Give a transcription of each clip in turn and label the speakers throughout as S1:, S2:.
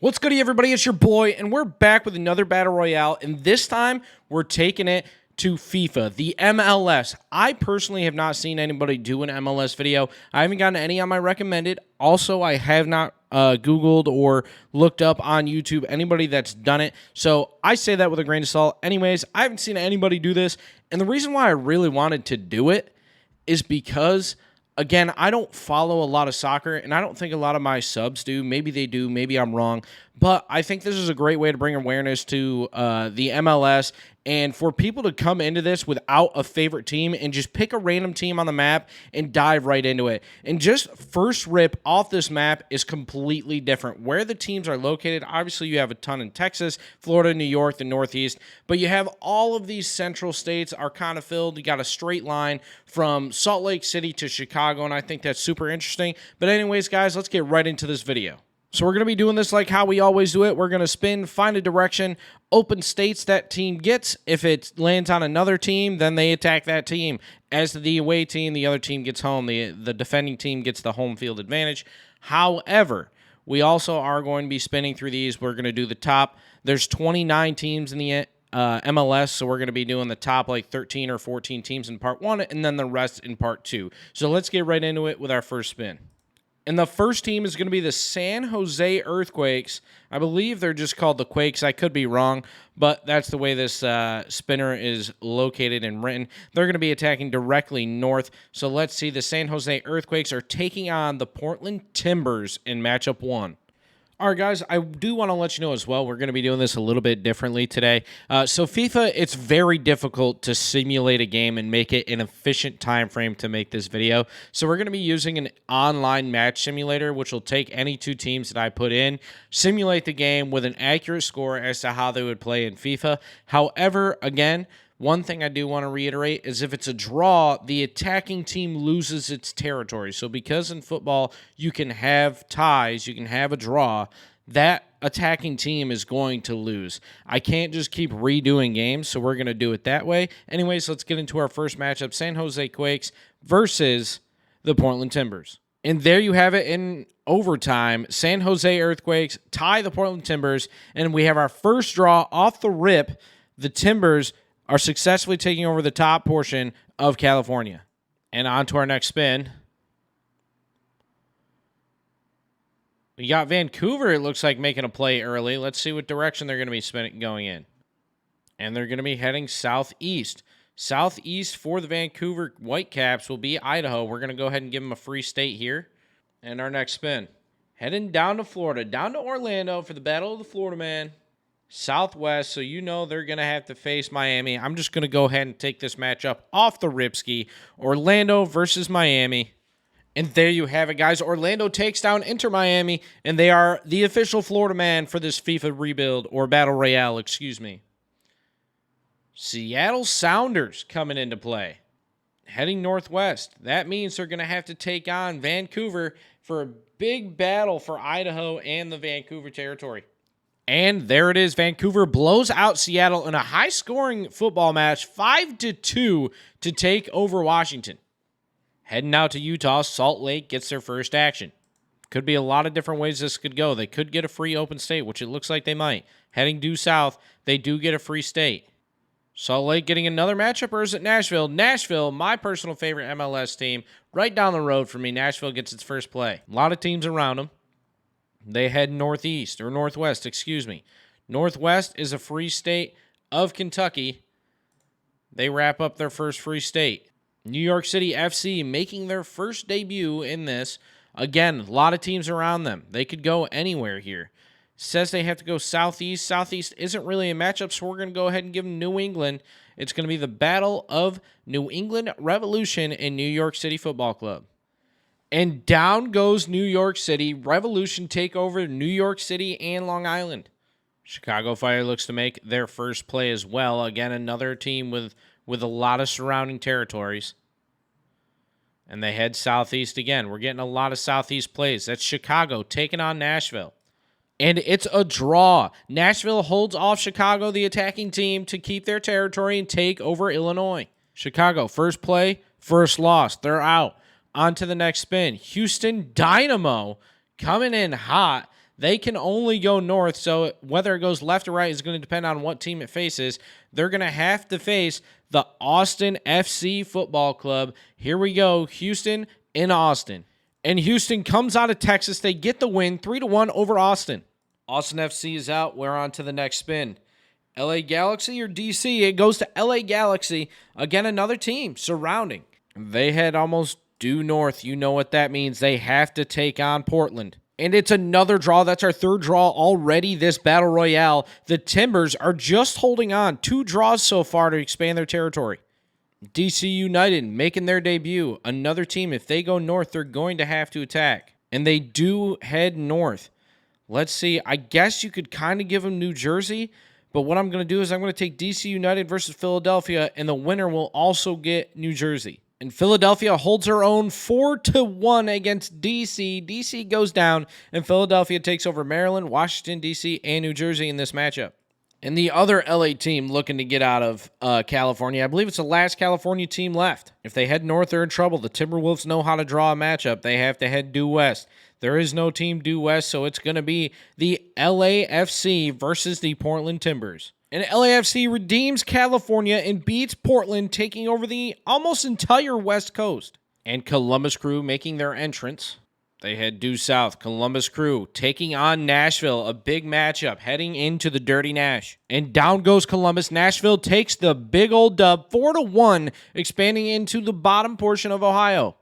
S1: What's good, everybody? It's your boy, and we're back with another Battle Royale, and this time we're taking it to FIFA, the MLS. I personally have not seen anybody do an MLS video. I haven't gotten any on my recommended. Also, I have not Googled or looked up on YouTube anybody that's done it, so I say that with a grain of salt. Anyways, I haven't seen anybody do this, and the reason why I really wanted to do it is because, again, I don't follow a lot of soccer, and I don't think a lot of my subs do. Maybe they do. Maybe I'm wrong. But I think this is a great way to bring awareness to the MLS and for people to come into this without a favorite team and just pick a random team on the map and dive right into it. And just first rip off this map is completely different. Where the teams are located, obviously you have a ton in Texas, Florida, New York, the Northeast, but you have all of these central states are kind of filled. You got a straight line from Salt Lake City to Chicago, and I think that's super interesting. But anyways, guys, let's get right into this video. So we're going to be doing this like how we always do it. We're going to spin, find a direction, open states that team gets. If it lands on another team, then they attack that team. As the away team, the other team gets home. The defending team gets the home field advantage. However, we also are going to be spinning through these. We're going to do the top. There's 29 teams in the MLS, so we're going to be doing the top like 13 or 14 teams in part 1, and then the rest in part 2. So let's get right into it with our first spin. And the first team is going to be the San Jose Earthquakes. I believe they're just called the Quakes. I could be wrong, but that's the way this spinner is located and written. They're going to be attacking directly north. So let's see. The San Jose Earthquakes are taking on the Portland Timbers in matchup 1. All right, guys, I do want to let you know as well, we're going to be doing this a little bit differently today. So FIFA, it's very difficult to simulate a game and make it an efficient time frame to make this video. So we're going to be using an online match simulator, which will take any two teams that I put in, simulate the game with an accurate score as to how they would play in FIFA. However, again, one thing I do want to reiterate is if it's a draw, the attacking team loses its territory. So because in football you can have ties, you can have a draw, that attacking team is going to lose. I can't just keep redoing games, so we're going to do it that way. Anyways, let's get into our first matchup, San Jose Quakes versus the Portland Timbers. And there you have it in overtime. San Jose Earthquakes tie the Portland Timbers, and we have our first draw off the rip. The Timbers are successfully taking over the top portion of California. And on to our next spin. We got Vancouver, it looks like, making a play early. Let's see what direction they're going to be going in. And they're going to be heading southeast. Southeast for the Vancouver Whitecaps will be Idaho. We're going to go ahead and give them a free state here. And our next spin. Heading down to Florida, down to Orlando for the Battle of the Florida Man. Southwest, so you know they're going to have to face Miami. I'm just going to go ahead and take this matchup off the ripski. Orlando versus Miami. And there you have it, guys. Orlando takes down Inter Miami, and they are the official Florida Man for this FIFA rebuild, or Battle Royale, excuse me. Seattle Sounders coming into play. Heading northwest. That means they're going to have to take on Vancouver for a big battle for Idaho and the Vancouver territory. And there it is. Vancouver blows out Seattle in a high-scoring football match, 5-2 to take over Washington. Heading out to Utah, Salt Lake gets their first action. Could be a lot of different ways this could go. They could get a free open state, which it looks like they might. Heading due south, they do get a free state. Salt Lake getting another matchup, or is it Nashville? Nashville, my personal favorite MLS team, right down the road from me. Nashville gets its first play. A lot of teams around them. They head northeast, or northwest, excuse me. Northwest is a free state of Kentucky. They wrap up their first free state. New York City FC making their first debut in this. Again, a lot of teams around them. They could go anywhere here. Says they have to go southeast. Southeast isn't really a matchup, so we're going to go ahead and give them New England. It's going to be the Battle of New England Revolution and New York City Football Club. And down goes New York City. Revolution take over New York City and Long Island. Chicago Fire looks to make their first play as well. Again, another team with a lot of surrounding territories. And they head southeast again. We're getting a lot of southeast plays. That's Chicago taking on Nashville. And it's a draw. Nashville holds off Chicago, the attacking team, to keep their territory and take over Illinois. Chicago, first play, first loss. They're out. On to the next spin. Houston Dynamo coming in hot. They can only go north, so whether it goes left or right is going to depend on what team it faces. They're going to have to face the Austin FC Football Club. Here we go, Houston in Austin. And Houston comes out of Texas. They get the win, 3-1 over Austin. Austin FC is out. We're on to the next spin. LA Galaxy or DC? It goes to LA Galaxy. Again, another team surrounding. They head almost due north. You know what that means. They have to take on Portland. And it's another draw. That's our third draw already this Battle Royale. The Timbers are just holding on. 2 draws so far to expand their territory. DC United making their debut. Another team, if they go north, they're going to have to attack. And they do head north. Let's see. I guess you could kind of give them New Jersey. But what I'm going to do is I'm going to take DC United versus Philadelphia. And the winner will also get New Jersey. And Philadelphia holds her own 4-1 against DC. DC goes down, and Philadelphia takes over Maryland, Washington, D.C., and New Jersey in this matchup. And the other LA team looking to get out of California, I believe it's the last California team left. If they head north, they're in trouble. The Timberwolves know how to draw a matchup. They have to head due west. There is no team due west, so it's going to be the LAFC versus the Portland Timbers. And LAFC redeems California and beats Portland, taking over the almost entire West Coast. And Columbus Crew making their entrance. They head due south. Columbus Crew taking on Nashville, a big matchup heading into the Dirty Nash. And down goes Columbus. Nashville takes the big old dub, 4-1, expanding into the bottom portion of Ohio.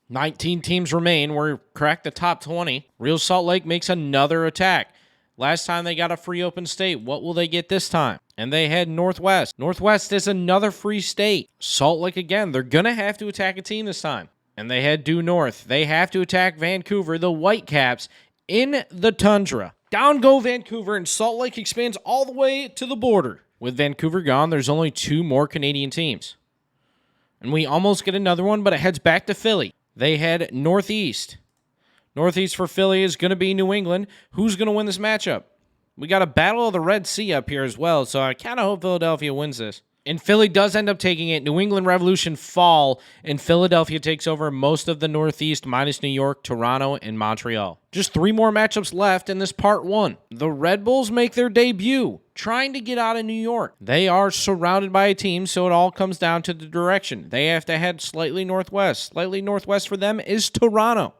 S1: 19 teams remain. We're cracked the top 20. Real Salt Lake makes another attack. Last time they got a free open state. What will they get this time? And they head northwest. Northwest is another free state. Salt Lake again. They're going to have to attack a team this time. And they head due north. They have to attack Vancouver, the Whitecaps, in the tundra. Down go Vancouver, and Salt Lake expands all the way to the border. With Vancouver gone, there's only 2 more Canadian teams. And we almost get another one, but it heads back to Philly. They head northeast. Northeast for Philly is going to be New England. Who's going to win this matchup? We got a battle of the Red Sea up here as well, so I kind of hope Philadelphia wins this. And Philly does end up taking it. New England Revolution fall, and Philadelphia takes over most of the Northeast, minus New York, Toronto, and Montreal. Just 3 more matchups left in this part 1. The Red Bulls make their debut, trying to get out of New York. They are surrounded by a team, so it all comes down to the direction. They have to head slightly northwest. Slightly northwest for them is Toronto.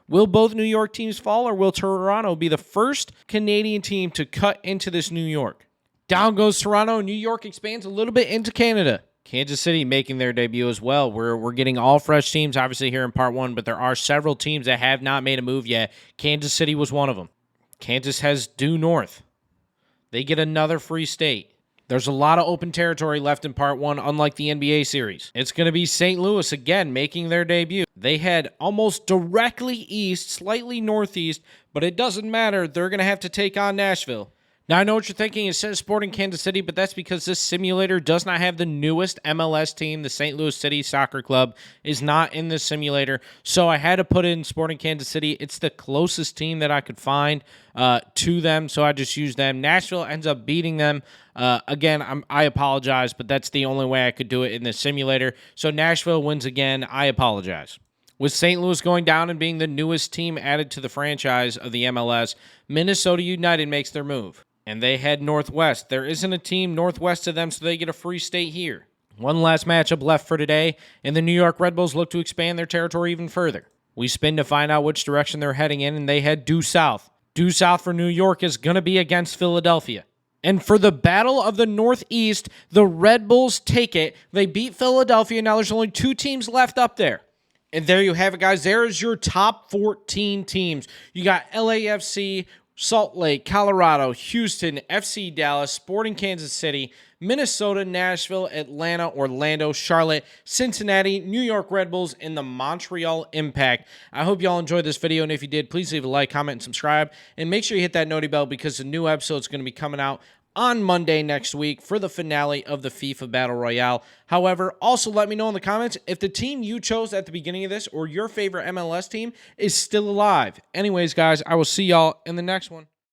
S1: Will both New York teams fall, or will Toronto be the first Canadian team to cut into this New York? Down goes Toronto. New York expands a little bit into Canada. Kansas City making their debut as well. We're getting all fresh teams, obviously, here in part 1, but there are several teams that have not made a move yet. Kansas City was one of them. Kansas has due north. They get another free state. There's a lot of open territory left in part 1, unlike the NBA series. It's going to be St. Louis again making their debut. They head almost directly east, slightly northeast, but it doesn't matter. They're going to have to take on Nashville. Now, I know what you're thinking. It says Sporting Kansas City, but that's because this simulator does not have the newest MLS team. The St. Louis City Soccer Club is not in this simulator, so I had to put in Sporting Kansas City. It's the closest team that I could find to them, so I just used them. Nashville ends up beating them. Again, I apologize, but that's the only way I could do it in this simulator. So Nashville wins again. I apologize. With St. Louis going down and being the newest team added to the franchise of the MLS, Minnesota United makes their move. And they head northwest. There isn't a team northwest of them, so they get a free state here. One last matchup left for today, and the New York Red Bulls look to expand their territory even further. We spin to find out which direction they're heading in, and they head due south. Due south for New York is going to be against Philadelphia. And for the Battle of the Northeast, the Red Bulls take it. They beat Philadelphia. Now there's only 2 teams left up there. And there you have it, guys. There is your top 14 teams. You got LAFC, Salt Lake, Colorado, Houston, FC Dallas, Sporting Kansas City, Minnesota, Nashville, Atlanta, Orlando, Charlotte, Cincinnati, New York Red Bulls, and the Montreal Impact. I hope y'all enjoyed this video, and if you did, please leave a like, comment, and subscribe. And make sure you hit that noti bell because the new episode is going to be coming out on Monday next week for the finale of the FIFA Battle Royale. However, also let me know in the comments if the team you chose at the beginning of this or your favorite MLS team is still alive. Anyways, guys, I will see y'all in the next one.